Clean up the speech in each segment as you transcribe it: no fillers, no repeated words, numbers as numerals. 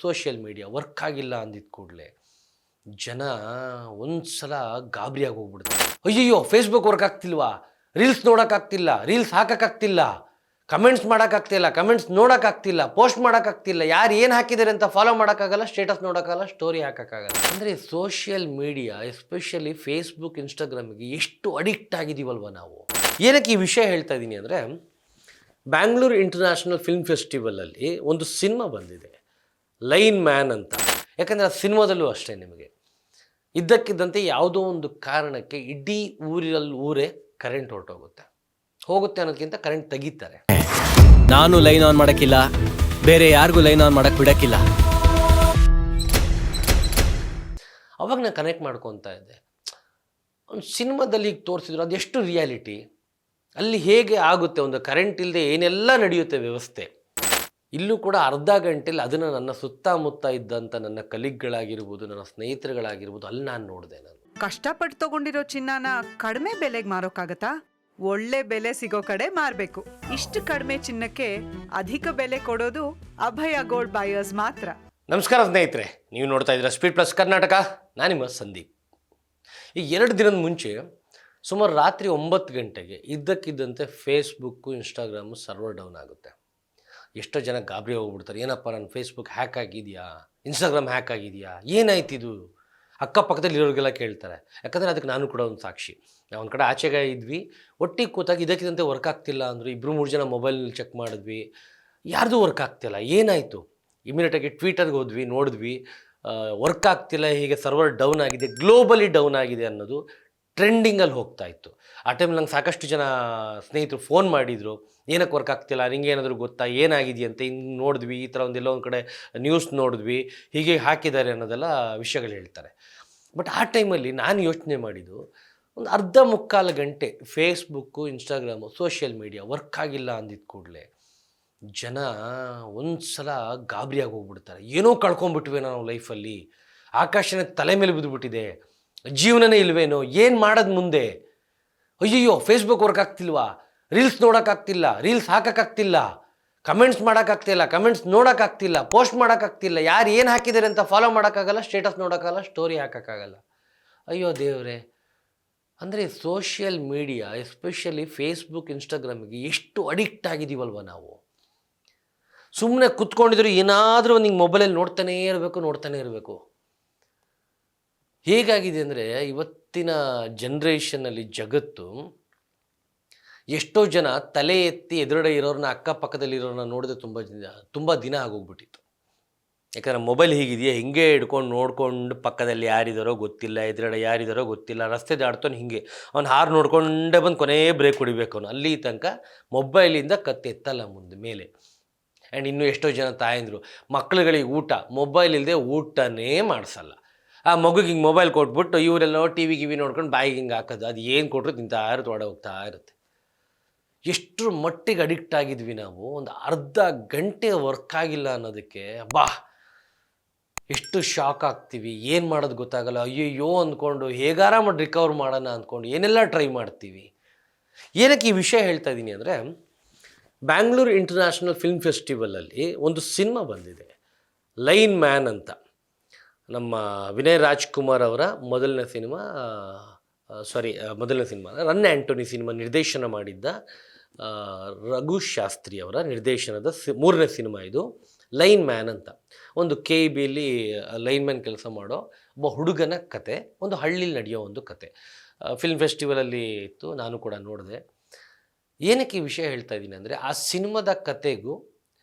Social media work ಆಗಿಲ್ಲ ಅಂದಿದ್ದ ಕೂಡಲೇ ಜನ ಒಂದು ಸಲ ಗಾಬರಿಯಾಗಿ ಹೋಗ್ಬಿಡ್ತಾರೆ. ಅಯ್ಯಯ್ಯೋ! ಫೇಸ್ಬುಕ್ ವರ್ಕ್ ಆಗ್ತಿಲ್ವಾ? ರೀಲ್ಸ್ ನೋಡೋಕ್ಕಾಗ್ತಿಲ್ಲ, ರೀಲ್ಸ್ ಹಾಕೋಕ್ಕಾಗ್ತಿಲ್ಲ, ಕಮೆಂಟ್ಸ್ ಮಾಡೋಕ್ಕಾಗ್ತಿಲ್ಲ, ಕಮೆಂಟ್ಸ್ ನೋಡೋಕ್ಕಾಗ್ತಿಲ್ಲ, ಪೋಸ್ಟ್ ಮಾಡೋಕ್ಕಾಗ್ತಿಲ್ಲ, ಯಾರು ಏನು ಹಾಕಿದ್ದಾರೆ ಅಂತ ಫಾಲೋ ಮಾಡೋಕ್ಕಾಗಲ್ಲ, ಸ್ಟೇಟಸ್ ನೋಡೋಕ್ಕಾಗಲ್ಲ, ಸ್ಟೋರಿ ಹಾಕೋಕ್ಕಾಗಲ್ಲ. ಅಂದರೆ ಸೋಷಿಯಲ್ ಮೀಡಿಯಾ ಎಸ್ಪೆಷಲಿ ಫೇಸ್ಬುಕ್, ಇನ್ಸ್ಟಾಗ್ರಾಮಿಗೆ ಎಷ್ಟು ಅಡಿಕ್ಟ್ ಆಗಿದ್ದೀವಲ್ವ ನಾವು. ಏನಕ್ಕೆ ಈ ವಿಷಯ ಹೇಳ್ತಾ ಇದ್ದೀನಿ ಅಂದರೆ, ಬ್ಯಾಂಗ್ಳೂರು ಇಂಟರ್ನ್ಯಾಷನಲ್ ಫಿಲ್ಮ್ ಫೆಸ್ಟಿವಲಲ್ಲಿ ಒಂದು ಸಿನಿಮಾ ಬಂದಿದೆ, ಲೈನ್ ಮ್ಯಾನ್ ಅಂತ. ಯಾಕಂದರೆ ಆ ಸಿನಿಮಾದಲ್ಲೂ ಅಷ್ಟೇ ನಿಮಗೆ ಇದ್ದಕ್ಕಿದ್ದಂತೆ ಯಾವುದೋ ಒಂದು ಕಾರಣಕ್ಕೆ ಇಡೀ ಊರೇ ಕರೆಂಟ್ ಹೊರಟೋಗುತ್ತೆ. ಹೋಗುತ್ತೆ ಅನ್ನೋದಕ್ಕಿಂತ ಕರೆಂಟ್ ತೆಗಿತಾರೆ. ನಾನು ಲೈನ್ ಆನ್ ಮಾಡೋಕ್ಕಿಲ್ಲ, ಬೇರೆ ಯಾರಿಗೂ ಲೈನ್ ಆನ್ ಮಾಡೋಕ್ಕೆ ಬಿಡೋಕ್ಕಿಲ್ಲ. ಅವಾಗ ನಾನು ಕನೆಕ್ಟ್ ಮಾಡ್ಕೊತಾ ಇದ್ದೆ, ಒಂದು ಸಿನಿಮಾದಲ್ಲಿ ಈಗ ತೋರಿಸಿದ್ರು ಅದೆಷ್ಟು ರಿಯಾಲಿಟಿ, ಅಲ್ಲಿ ಹೇಗೆ ಆಗುತ್ತೆ, ಒಂದು ಕರೆಂಟ್ ಇಲ್ಲದೆ ಏನೆಲ್ಲ ನಡೆಯುತ್ತೆ ವ್ಯವಸ್ಥೆ. ಇಲ್ಲೂ ಕೂಡ ಅರ್ಧ ಗಂಟೆಲಿ ಅದನ್ನು ನನ್ನ ಸುತ್ತಮುತ್ತ ಇದ್ದಂಥ ನನ್ನ ಕಲೀಗ್ಗಳಾಗಿರ್ಬೋದು, ನನ್ನ ಸ್ನೇಹಿತರುಗಳಾಗಿರ್ಬೋದು, ಅಲ್ಲಿ ನಾನು ನೋಡಿದೆ. ನಾನು ಕಷ್ಟಪಟ್ಟು ತಗೊಂಡಿರೋ ಚಿನ್ನನ ಕಡಿಮೆ ಬೆಲೆಗೆ ಮಾರೋಕ್ಕಾಗತ್ತಾ? ಒಳ್ಳೆ ಬೆಲೆ ಸಿಗೋ ಕಡೆ ಮಾರಬೇಕು. ಇಷ್ಟು ಕಡಿಮೆ ಚಿನ್ನಕ್ಕೆ ಅಧಿಕ ಬೆಲೆ ಕೊಡೋದು ಅಭಯ ಗೋಲ್ಡ್ ಬಯರ್ಸ್ ಮಾತ್ರ. ನಮಸ್ಕಾರ ಸ್ನೇಹಿತರೆ, ನೀವು ನೋಡ್ತಾ ಇದ್ದೀರಾ ಸ್ಪೀಡ್ ಪ್ಲಸ್ ಕರ್ನಾಟಕ. ನಾನು ನಿಮ್ಮ ಸಂದೀಪ್. ಈಗ 2 ದಿನದ ಮುಂಚೆ ಸುಮಾರು ರಾತ್ರಿ 9 ಗಂಟೆಗೆ ಇದ್ದಕ್ಕಿದ್ದಂತೆ ಫೇಸ್ಬುಕ್ಕು, ಇನ್ಸ್ಟಾಗ್ರಾಮು ಸರ್ವರ್ ಡೌನ್ ಆಗುತ್ತೆ. ಎಷ್ಟೋ ಜನ ಗಾಬರಿ ಹೋಗ್ಬಿಡ್ತಾರೆ, ಏನಪ್ಪ ನನ್ನ ಫೇಸ್ಬುಕ್ ಹ್ಯಾಕ್ ಆಗಿದೆಯಾ, ಇನ್ಸ್ಟಾಗ್ರಾಮ್ ಹ್ಯಾಕ್ ಆಗಿದೆಯಾ, ಏನಾಯ್ತಿದು, ಅಕ್ಕಪಕ್ಕದಲ್ಲಿ ಇರೋರಿಗೆಲ್ಲ ಕೇಳ್ತಾರೆ. ಯಾಕಂದರೆ ಅದಕ್ಕೆ ನಾನು ಕೂಡ ಒಂದು ಸಾಕ್ಷಿ. ನಾವು ಒಂದು ಕಡೆ ಆಚೆಗೆ ಇದ್ವಿ, ಒಟ್ಟಿಗೆ ಕೂತಾಗ ಇದಕ್ಕಿದಂತೆ ವರ್ಕ್ ಆಗ್ತಿಲ್ಲ ಅಂದರು. 2-3 ಜನ ಮೊಬೈಲ್ ಚೆಕ್ ಮಾಡಿದ್ವಿ, ಯಾರ್ದು ವರ್ಕ್ ಆಗ್ತಿಲ್ಲ, ಏನಾಯಿತು, ಇಮಿಡಿಯೇಟಾಗಿ ಟ್ವಿಟರ್ಗೆ ಹೋದ್ವಿ, ನೋಡಿದ್ವಿ, ವರ್ಕ್ ಆಗ್ತಿಲ್ಲ, ಹೀಗೆ ಸರ್ವರ್ ಡೌನ್ ಆಗಿದೆ, ಗ್ಲೋಬಲಿ ಡೌನ್ ಆಗಿದೆ ಅನ್ನೋದು ಟ್ರೆಂಡಿಂಗಲ್ಲಿ ಹೋಗ್ತಾ ಇತ್ತು. ಆ ಟೈಮಲ್ಲಿ ನಂಗೆ ಸಾಕಷ್ಟು ಜನ ಸ್ನೇಹಿತರು ಫೋನ್ ಮಾಡಿದರು, ಏನಕ್ಕೆ ವರ್ಕ್ ಆಗ್ತಿಲ್ಲ, ನಿಂಗೆ ಏನಾದರೂ ಗೊತ್ತಾ, ಏನಾಗಿದೆಯಂತೆ, ಹಿಂಗೆ ನೋಡಿದ್ವಿ, ಈ ಥರ ಒಂದೆಲ್ಲೋ ಒಂದು ಕಡೆ ನ್ಯೂಸ್ ನೋಡಿದ್ವಿ, ಹೀಗೆ ಹಾಕಿದ್ದಾರೆ ಅನ್ನೋದೆಲ್ಲ ವಿಷಯಗಳು ಹೇಳ್ತಾರೆ. ಬಟ್ ಆ ಟೈಮಲ್ಲಿ ನಾನು ಯೋಚನೆ ಮಾಡಿದ್ದು, ಒಂದು ಅರ್ಧ ಮುಕ್ಕಾಲು ಗಂಟೆ Facebook, Instagram, social media work ಆಗಿಲ್ಲ ಅಂದಿದ್ದ ಕೂಡಲೇ ಜನ ಒಂದು ಸಲ ಗಾಬರಿಯಾಗಿ ಹೋಗ್ಬಿಡ್ತಾರೆ. ಏನೋ ಕಳ್ಕೊಂಬಿಟ್ವಿ ನಾವು ಲೈಫಲ್ಲಿ, ಆಕಾಶನೇ ತಲೆ ಮೇಲೆ ಬಿದ್ದುಬಿಟ್ಟಿದೆ, ಜೀವನನೇ ಇಲ್ವೇನೋ, ಏನು ಮಾಡೋದು ಮುಂದೆ, ಅಯ್ಯಯ್ಯೋ! ಫೇಸ್ಬುಕ್ ವರ್ಕ್ ಆಗ್ತಿಲ್ವಾ, ರೀಲ್ಸ್ ನೋಡೋಕ್ಕಾಗ್ತಿಲ್ಲ, ರೀಲ್ಸ್ ಹಾಕೋಕ್ಕಾಗ್ತಿಲ್ಲ, ಕಮೆಂಟ್ಸ್ ಮಾಡೋಕ್ಕಾಗ್ತಿಲ್ಲ, ಕಮೆಂಟ್ಸ್ ನೋಡೋಕ್ಕಾಗ್ತಿಲ್ಲ, ಪೋಸ್ಟ್ ಮಾಡೋಕ್ಕಾಗ್ತಿಲ್ಲ, ಯಾರು ಏನು ಹಾಕಿದ್ದಾರೆ ಅಂತ ಫಾಲೋ ಮಾಡೋಕ್ಕಾಗಲ್ಲ, ಸ್ಟೇಟಸ್ ನೋಡೋಕ್ಕಾಗಲ್ಲ, ಸ್ಟೋರಿ ಹಾಕೋಕ್ಕಾಗಲ್ಲ. ಅಯ್ಯೋ ದೇವರೇ! ಅಂದರೆ ಸೋಷಿಯಲ್ ಮೀಡಿಯಾ ಎಸ್ಪೆಷಲಿ ಫೇಸ್ಬುಕ್, ಇನ್ಸ್ಟಾಗ್ರಾಮಿಗೆ ಎಷ್ಟು ಅಡಿಕ್ಟ್ ಆಗಿದ್ದೀವಲ್ವ ನಾವು. ಸುಮ್ಮನೆ ಕೂತ್ಕೊಂಡಿದ್ರು ಏನಾದರೂ ಒಂದು ಹಿಂಗೆ ಮೊಬೈಲಲ್ಲಿ ನೋಡ್ತಾನೇ ಇರಬೇಕು. ಹೇಗಾಗಿದೆ ಅಂದರೆ, ಇವತ್ತಿನ ಜನ್ರೇಷನ್ನಲ್ಲಿ ಜಗತ್ತು, ಎಷ್ಟೋ ಜನ ತಲೆ ಎತ್ತಿ ಎದುರುಗಡೆ ಇರೋರನ್ನ, ಅಕ್ಕಪಕ್ಕದಲ್ಲಿರೋರನ್ನ ನೋಡಿದ್ರೆ ತುಂಬ ದಿನ ಆಗೋಗ್ಬಿಟ್ಟಿತ್ತು. ಯಾಕಂದರೆ ಮೊಬೈಲ್ ಹೀಗಿದೆಯಾ, ಹಿಂಗೆ ಹಿಡ್ಕೊಂಡು ನೋಡ್ಕೊಂಡು ಪಕ್ಕದಲ್ಲಿ ಯಾರಿದ್ದಾರೋ ಗೊತ್ತಿಲ್ಲ, ಎದುರುಗಡೆ ಯಾರಿದ್ದಾರೋ ಗೊತ್ತಿಲ್ಲ, ರಸ್ತೆ ದಾಡ್ತಾನೆ ಹಿಂಗೆ ಅವ್ನು ಹಾರು ನೋಡ್ಕೊಂಡೇ ಬಂದು ಕೊನೇ ಬ್ರೇಕ್ ಹೊಡಿಬೇಕು ಅವನು. ಅಲ್ಲಿ ತನಕ ಮೊಬೈಲಿಂದ ಕತ್ತೆ ಎತ್ತಲ್ಲ ಮುಂದೆ ಮೇಲೆ. ಆ್ಯಂಡ್ ಇನ್ನೂ ಎಷ್ಟೋ ಜನ ತಾಯಂದರು ಮಕ್ಳುಗಳಿಗೆ ಮೊಬೈಲ್ ಇಲ್ಲದೆ ಊಟನೇ ಮಾಡಿಸಲ್ಲ. ಆ ಮಗುಗೆ ಹಿಂಗೆ ಮೊಬೈಲ್ ಕೊಟ್ಬಿಟ್ಟು ಇವರೆಲ್ಲ ಟಿ ವಿ ನೋಡ್ಕೊಂಡು ಬಾಯಿಗೆ ಹಿಂಗೆ ಹಾಕೋದು, ಅದು ಏನು ಕೊಟ್ಟರು ತಿಂತಾ ಇರುತ್ತೆ, ಹೊಡೆ ಹೋಗ್ತಾ ಇರುತ್ತೆ. ಎಷ್ಟರ ಮಟ್ಟಿಗೆ ಅಡಿಕ್ಟ್ ಆಗಿದ್ವಿ ನಾವು. ಒಂದು ಅರ್ಧ ಗಂಟೆ ವರ್ಕ್ ಆಗಿಲ್ಲ ಅನ್ನೋದಕ್ಕೆ ಎಷ್ಟು ಶಾಕ್ ಆಗ್ತೀವಿ, ಏನು ಮಾಡೋದು ಗೊತ್ತಾಗಲ್ಲ. ಅಯ್ಯಯ್ಯೋ ಅಂದ್ಕೊಂಡು ಹೇಗಾರ ಮಾಡಿ ರಿಕವರ್ ಮಾಡೋಣ ಅಂದ್ಕೊಂಡು ಏನೆಲ್ಲ ಟ್ರೈ ಮಾಡ್ತೀವಿ. ಏನಕ್ಕೆ ಈ ವಿಷಯ ಹೇಳ್ತಾ ಇದ್ದೀನಿ ಅಂದರೆ, ಬ್ಯಾಂಗ್ಳೂರು ಇಂಟರ್ನ್ಯಾಷನಲ್ ಫಿಲ್ಮ್ ಫೆಸ್ಟಿವಲಲ್ಲಿ ಒಂದು ಸಿನಿಮಾ ಬಂದಿದೆ, ಲೈನ್ ಮ್ಯಾನ್ ಅಂತ. ನಮ್ಮ ವಿನಯ್ ರಾಜ್ಕುಮಾರ್ ಅವರ ಮೊದಲನೇ ಸಿನಿಮಾ, ರನ್ ಆ್ಯಂಟೋನಿ ಸಿನಿಮಾ ನಿರ್ದೇಶನ ಮಾಡಿದ್ದ ರಘು ಶಾಸ್ತ್ರಿ ಅವರ ನಿರ್ದೇಶನದ 3ನೇ ಸಿನಿಮಾ ಇದು, ಲೈನ್ ಮ್ಯಾನ್ ಅಂತ. ಒಂದು KBಯಲ್ಲಿ ಲೈನ್ ಮ್ಯಾನ್ ಕೆಲಸ ಮಾಡೋ ಒಬ್ಬ ಹುಡುಗನ ಕತೆ, ಒಂದು ಹಳ್ಳಿಲಿ ನಡೆಯೋ ಒಂದು ಕತೆ. ಫಿಲ್ಮ್ ಫೆಸ್ಟಿವಲಲ್ಲಿ ಇತ್ತು, ನಾನು ಕೂಡ ನೋಡಿದೆ. ಏನಕ್ಕೆ ಈ ವಿಷಯ ಹೇಳ್ತಾ ಇದ್ದೀನಿ ಅಂದರೆ, ಆ ಸಿನಿಮಾದ ಕತೆಗೂ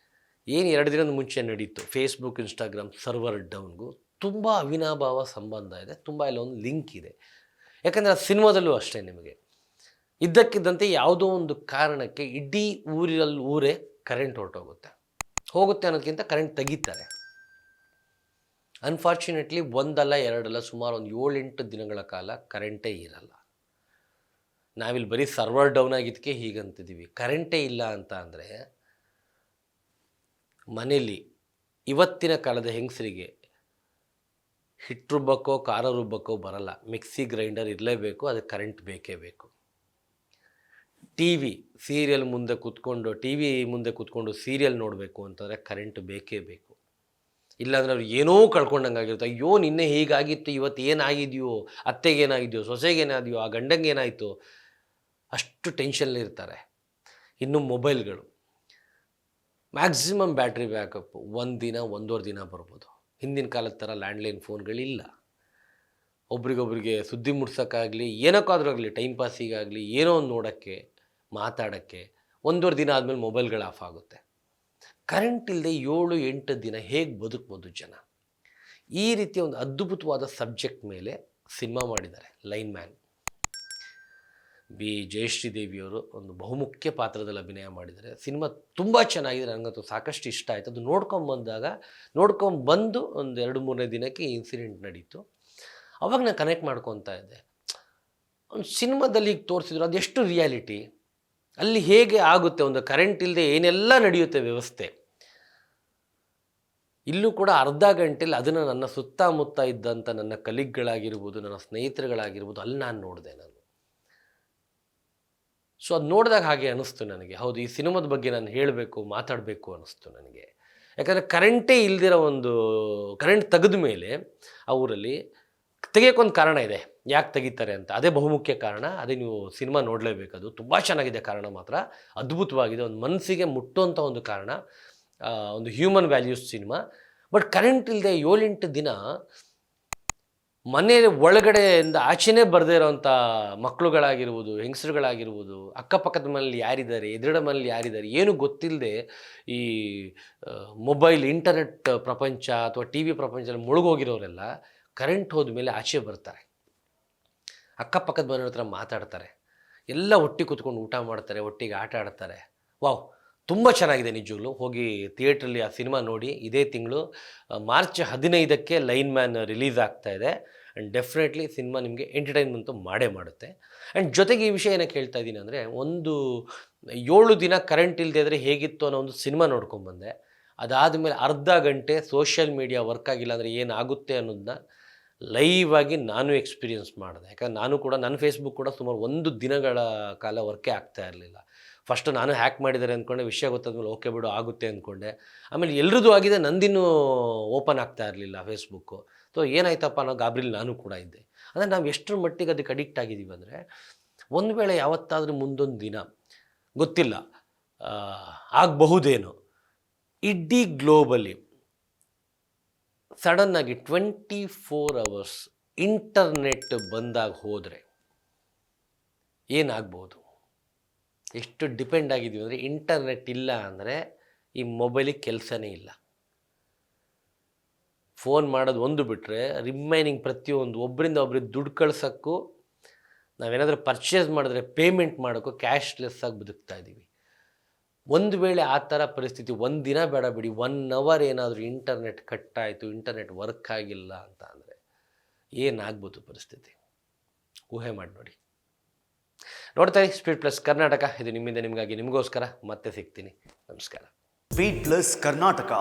ಏನು 2 ದಿನದ ಮುಂಚೆ ನಡೀತು ಫೇಸ್ಬುಕ್, ಇನ್ಸ್ಟಾಗ್ರಾಮ್ ಸರ್ವರ್ ಡೌನ್ಗೂ ತುಂಬ ಅವಿನಾಭಾವ ಸಂಬಂಧ ಇದೆ, ತುಂಬ ಒಂದು ಲಿಂಕ್ ಇದೆ. ಯಾಕಂದರೆ ಆ ಸಿನಿಮಾದಲ್ಲೂ ಅಷ್ಟೇ ನಿಮಗೆ ಇದ್ದಕ್ಕಿದ್ದಂತೆ ಯಾವುದೋ ಒಂದು ಕಾರಣಕ್ಕೆ ಇಡೀ ಊರೇ ಕರೆಂಟ್ ಹೊರಟೋಗುತ್ತೆ. ಹೋಗುತ್ತೆ ಅನ್ನೋದಕ್ಕಿಂತ ಕರೆಂಟ್ ತೆಗಿತಾರೆ. ಅನ್ಫಾರ್ಚುನೇಟ್ಲಿ ಒಂದಲ್ಲ ಎರಡಲ್ಲ, ಸುಮಾರು ಒಂದು 7-8 ದಿನಗಳ ಕಾಲ ಕರೆಂಟೇ ಇರಲ್ಲ. ನಾವಿಲ್ಲಿ ಬರೀ ಸರ್ವರ್ ಡೌನ್ ಆಗಿದ್ದಕ್ಕೆ ಹೀಗಂತಿದ್ದೀವಿ. ಕರೆಂಟೇ ಇಲ್ಲ ಅಂತ ಅಂದರೆ ಮನೇಲಿ ಇವತ್ತಿನ ಕಾಲದ ಹೆಂಗಸರಿಗೆ ಹಿಟ್ಟು ರುಬ್ಬಕ್ಕೋ ಖಾರ ರುಬ್ಬಕ್ಕೋ ಬರಲ್ಲ, ಮಿಕ್ಸಿ ಗ್ರೈಂಡರ್ ಇರಲೇಬೇಕು, ಅದಕ್ಕೆ ಕರೆಂಟ್ ಬೇಕೇ ಬೇಕು. ಟಿ ವಿ ಮುಂದೆ ಕೂತ್ಕೊಂಡು ಸೀರಿಯಲ್ ನೋಡಬೇಕು ಅಂತಂದರೆ ಕರೆಂಟ್ ಬೇಕೇ ಬೇಕು. ಇಲ್ಲಾಂದ್ರೆ ಅವ್ರು ಏನೋ ಕಳ್ಕೊಂಡಂಗೆ ಆಗಿರುತ್ತೆ. ಅಯ್ಯೋ ನಿನ್ನೆ ಹೀಗಾಗಿತ್ತು, ಇವತ್ತು ಏನಾಗಿದೆಯೋ, ಅತ್ತೆಗೇನಾಗಿದೆಯೋ, ಸೊಸೆಗೇನಾಗಿದೆಯೋ, ಆ ಗಂಡಂಗೆ ಏನಾಯಿತು, ಅಷ್ಟು ಟೆನ್ಷನಲ್ಲಿ ಇರ್ತಾರೆ. ಇನ್ನು ಮೊಬೈಲ್ಗಳು ಮ್ಯಾಕ್ಸಿಮಮ್ ಬ್ಯಾಟ್ರಿ ಬ್ಯಾಕಪ್ 1 ದಿನ 1.5 ದಿನ ಬರ್ಬೋದು. ಹಿಂದಿನ ಕಾಲದ ಥರ ಲ್ಯಾಂಡ್ಲೈನ್ ಫೋನ್ಗಳಿಲ್ಲ. ಒಬ್ರಿಗೊಬ್ರಿಗೆ ಸುದ್ದಿ ಮುಟ್ಸೋಕ್ಕಾಗಲಿ ಏನಕ್ಕಾದ್ರೂ ಆಗಲಿ, ಟೈಮ್ ಪಾಸಿಗಾಗಲಿ, ಏನೋ ಒಂದು ನೋಡೋಕ್ಕೆ, ಮಾತಾಡೋಕ್ಕೆ 1.5 ದಿನ ಆದಮೇಲೆ ಮೊಬೈಲ್ಗಳು ಆಫ್ ಆಗುತ್ತೆ. ಕರೆಂಟ್ ಇಲ್ಲದೆ 7-8 ದಿನ ಹೇಗೆ ಬದುಕ್ಬೋದು ಜನ? ಈ ರೀತಿಯ ಒಂದು ಅದ್ಭುತವಾದ ಸಬ್ಜೆಕ್ಟ್ ಮೇಲೆ ಸಿನಿಮಾ ಮಾಡಿದ್ದಾರೆ ಲೈನ್ ಮ್ಯಾನ್. ಬಿ ಜಯಶ್ರೀ ದೇವಿಯವರು ಒಂದು ಬಹುಮುಖ್ಯ ಪಾತ್ರದಲ್ಲಿ ಅಭಿನಯ ಮಾಡಿದ್ದಾರೆ. ಸಿನಿಮಾ ತುಂಬ ಚೆನ್ನಾಗಿದೆ, ನನಗಂತೂ ಸಾಕಷ್ಟು ಇಷ್ಟ ಆಯಿತು. ಅದು ನೋಡ್ಕೊಂಬಂದು ಒಂದು 2-3 ದಿನಕ್ಕೆ ಈ ಇನ್ಸಿಡೆಂಟ್ ನಡೀತು. ಅವಾಗ ನಾನು ಕನೆಕ್ಟ್ ಮಾಡ್ಕೊತಾ ಇದ್ದೆ. ಒಂದು ಸಿನಿಮಾದಲ್ಲಿ ಈಗ ತೋರಿಸಿದ್ರು ಅದೆಷ್ಟು ರಿಯಾಲಿಟಿ, ಅಲ್ಲಿ ಹೇಗೆ ಆಗುತ್ತೆ, ಒಂದು ಕರೆಂಟ್ ಇಲ್ಲದೆ ಏನೆಲ್ಲ ನಡೆಯುತ್ತೆ ವ್ಯವಸ್ಥೆ. ಇಲ್ಲೂ ಕೂಡ ಅರ್ಧ ಗಂಟೆಲಿ ಅದನ್ನು ನನ್ನ ಸುತ್ತಮುತ್ತ ಇದ್ದಂಥ ನನ್ನ ಕಲೀಗ್ಗಳಾಗಿರ್ಬೋದು, ನನ್ನ ಸ್ನೇಹಿತರುಗಳಾಗಿರ್ಬೋದು, ಅಲ್ಲಿ ನಾನು ನೋಡಿದೆ ನಾನು. ಸೊ ಅದು ನೋಡಿದಾಗ ಹಾಗೆ ಅನ್ನಿಸ್ತು ನನಗೆ, ಹೌದು ಈ ಸಿನಿಮಾದ ಬಗ್ಗೆ ನಾನು ಹೇಳಬೇಕು, ಮಾತಾಡಬೇಕು ಅನ್ನಿಸ್ತು ನನಗೆ. ಯಾಕಂದರೆ ಕರೆಂಟೇ ಇಲ್ದಿರೋ ಒಂದು ಕರೆಂಟ್ ತೆಗೆದ ಮೇಲೆ ಅವರಲ್ಲಿ ತೆಗಿಯೋಕ್ಕೊಂದು ಕಾರಣ ಇದೆ, ಯಾಕೆ ತೆಗಿತಾರೆ ಅಂತ. ಅದೇ ಬಹುಮುಖ್ಯ ಕಾರಣ. ಅದೇ ನೀವು ಸಿನಿಮಾ ನೋಡಲೇಬೇಕು. ಅದು ತುಂಬ ಚೆನ್ನಾಗಿದೆ, ಕಾರಣ ಮಾತ್ರ ಅದ್ಭುತವಾಗಿದೆ, ಒಂದು ಮನಸ್ಸಿಗೆ ಮುಟ್ಟುವಂಥ ಒಂದು ಕಾರಣ, ಒಂದು human values cinema. But current ಇಲ್ಲದೆ 7-8 ದಿನ ಮನೆ ಒಳಗಡೆಯಿಂದ ಆಚೆನೇ ಬರದೇ ಇರೋವಂಥ ಮಕ್ಕಳುಗಳಾಗಿರ್ಬೋದು, ಹೆಂಗಸರುಗಳಾಗಿರ್ಬೋದು, ಅಕ್ಕಪಕ್ಕದ ಮನೇಲಿ ಯಾರಿದ್ದಾರೆ, ಎದುರುಗಡೆ ಮನೇಲಿ ಯಾರಿದ್ದಾರೆ, ಏನೂ ಗೊತ್ತಿಲ್ಲದೆ ಈ ಮೊಬೈಲ್, ಇಂಟರ್ನೆಟ್ ಪ್ರಪಂಚ ಅಥವಾ ಟಿ ವಿ ಪ್ರಪಂಚದಲ್ಲಿ ಮುಳುಗೋಗಿರೋರೆಲ್ಲ ಕರೆಂಟ್ ಹೋದ ಮೇಲೆ ಆಚೆ ಬರ್ತಾರೆ, ಅಕ್ಕಪಕ್ಕದ ಮನೆಯವ್ರ ಹತ್ರ ಮಾತಾಡ್ತಾರೆ, ಎಲ್ಲ ಒಟ್ಟಿಗೆ ಕೂತ್ಕೊಂಡು ಊಟ ಮಾಡ್ತಾರೆ, ಒಟ್ಟಿಗೆ ಆಟ ಆಡ್ತಾರೆ. ವಾವ್, ತುಂಬ ಚೆನ್ನಾಗಿದೆ ನಿಜವಾಗ್ಲೂ. ಹೋಗಿ ಥಿಯೇಟ್ರಲ್ಲಿ ಆ ಸಿನಿಮಾ ನೋಡಿ. ಇದೇ ತಿಂಗಳು ಮಾರ್ಚ್ 15ಕ್ಕೆ ಲೈನ್ ಮ್ಯಾನ್ ರಿಲೀಸ್ ಆಗ್ತಾ ಇದೆ. ಆ್ಯಂಡ್ ಡೆಫಿನೆಟ್ಲಿ ಸಿನಿಮಾ ನಿಮಗೆ ಎಂಟರ್ಟೈನ್ಮೆಂಟು ಮಾಡೇ ಮಾಡುತ್ತೆ. ಆ್ಯಂಡ್ ಜೊತೆಗೆ ಈ ವಿಷಯ ಏನಕ್ಕೆ ಹೇಳ್ತಾ ಇದ್ದೀನಿ ಅಂದರೆ, ಒಂದು 7 ದಿನ ಕರೆಂಟ್ ಇಲ್ಲದೆ ಇದ್ದರೆ ಹೇಗಿತ್ತು ಅನ್ನೋ ಒಂದು ಸಿನಿಮಾ ನೋಡ್ಕೊಂಬಂದೆ. ಅದಾದಮೇಲೆ ಅರ್ಧ ಗಂಟೆ ಸೋಷಿಯಲ್ ಮೀಡಿಯಾ ವರ್ಕ್ ಆಗಿಲ್ಲ ಅಂದರೆ ಏನಾಗುತ್ತೆ ಅನ್ನೋದನ್ನ ಲೈವ್ ಆಗಿ ನಾನು ಎಕ್ಸ್ಪೀರಿಯನ್ಸ್ ಮಾಡಿದೆ. ಯಾಕಂದ್ರೆ ನಾನು ಕೂಡ ನನ್ನ ಫೇಸ್ಬುಕ್ ಕೂಡ ಸುಮಾರು 1 ದಿನಗಳ ಕಾಲ ವರ್ಕೇ ಆಗ್ತಾ ಇರಲಿಲ್ಲ. ಫಸ್ಟು ನಾನು ಹ್ಯಾಕ್ ಮಾಡಿದ್ದಾರೆ ಅಂದ್ಕೊಂಡೆ, ವಿಷಯ ಗೊತ್ತಾದ್ಮೇಲೆ ಓಕೆ ಬಿಡು ಆಗುತ್ತೆ ಅಂದ್ಕೊಂಡೆ. ಆಮೇಲೆ ಎಲ್ರದ್ದು ಆಗಿದೆ, ನಂದಿನ್ನೂ ಓಪನ್ ಆಗ್ತಾ ಇರಲಿಲ್ಲ ಫೇಸ್ಬುಕ್ಕು. ಸೊ ಏನಾಯ್ತಪ್ಪ ಅನ್ನೋ ಗಾಬರಿಲಿ ನಾನು ಕೂಡ ಇದ್ದೆ. ಅಂದರೆ ನಾವು ಎಷ್ಟರ ಮಟ್ಟಿಗೆ ಅದಕ್ಕೆ ಅಡಿಕ್ಟ್ ಆಗಿದ್ದೀವಿ ಅಂದರೆ, ಒಂದು ವೇಳೆ ಯಾವತ್ತಾದರೂ ಮುಂದೊಂದು ದಿನ ಗೊತ್ತಿಲ್ಲ ಆಗಬಹುದೇನೋ, ಇಡೀ ಗ್ಲೋಬಲಿ ಸಡನ್ನಾಗಿ 24 hours ಇಂಟರ್ನೆಟ್ ಬಂದಾಗ ಹೋದರೆ ಏನಾಗ್ಬೋದು? ಎಷ್ಟು ಡಿಪೆಂಡ್ ಆಗಿದ್ದೀವಿ ಅಂದರೆ, ಇಂಟರ್ನೆಟ್ ಇಲ್ಲ ಅಂದರೆ ಈ ಮೊಬೈಲಿಗೆ ಕೆಲಸನೇ ಇಲ್ಲ. ಫೋನ್ ಮಾಡೋದು ಒಂದು ಬಿಟ್ಟರೆ ರಿಮೈನಿಂಗ್ ಪ್ರತಿಯೊಂದು, ಒಬ್ಬರಿಂದ ಒಬ್ರಿಗೆ ದುಡ್ಡು ಕಳ್ಸೋಕ್ಕೂ, ನಾವೇನಾದರೂ ಪರ್ಚೇಸ್ ಮಾಡಿದ್ರೆ ಪೇಮೆಂಟ್ ಮಾಡೋಕ್ಕೂ ಕ್ಯಾಶ್ಲೆಸ್ ಆಗಿ ಬದುಕ್ತಾ ಇದ್ದೀವಿ. ಒಂದು ವೇಳೆ ಆ ಥರ ಪರಿಸ್ಥಿತಿ 1 ದಿನ ಬೇಡ ಬಿಡಿ, 1 hour ಏನಾದರೂ ಇಂಟರ್ನೆಟ್ ಕಟ್ಟಾಯಿತು, ಇಂಟರ್ನೆಟ್ ವರ್ಕ್ ಆಗಿಲ್ಲ ಅಂತ ಅಂದರೆ ಏನಾಗ್ಬೋದು ಪರಿಸ್ಥಿತಿ? ಊಹೆ ಮಾಡಿ ನೋಡಿ. ನೋಡ್ತಾ ಇರಿ ಸ್ಪೀಡ್ ಪ್ಲಸ್ ಕರ್ನಾಟಕ. ಇದು ನಿಮ್ಮಿಂದ ನಿಮಗಾಗಿ, ನಿಮಗೋಸ್ಕರ. ಮತ್ತೆ ಸಿಗ್ತೀನಿ. ನಮಸ್ಕಾರ. Speed plus Karnataka.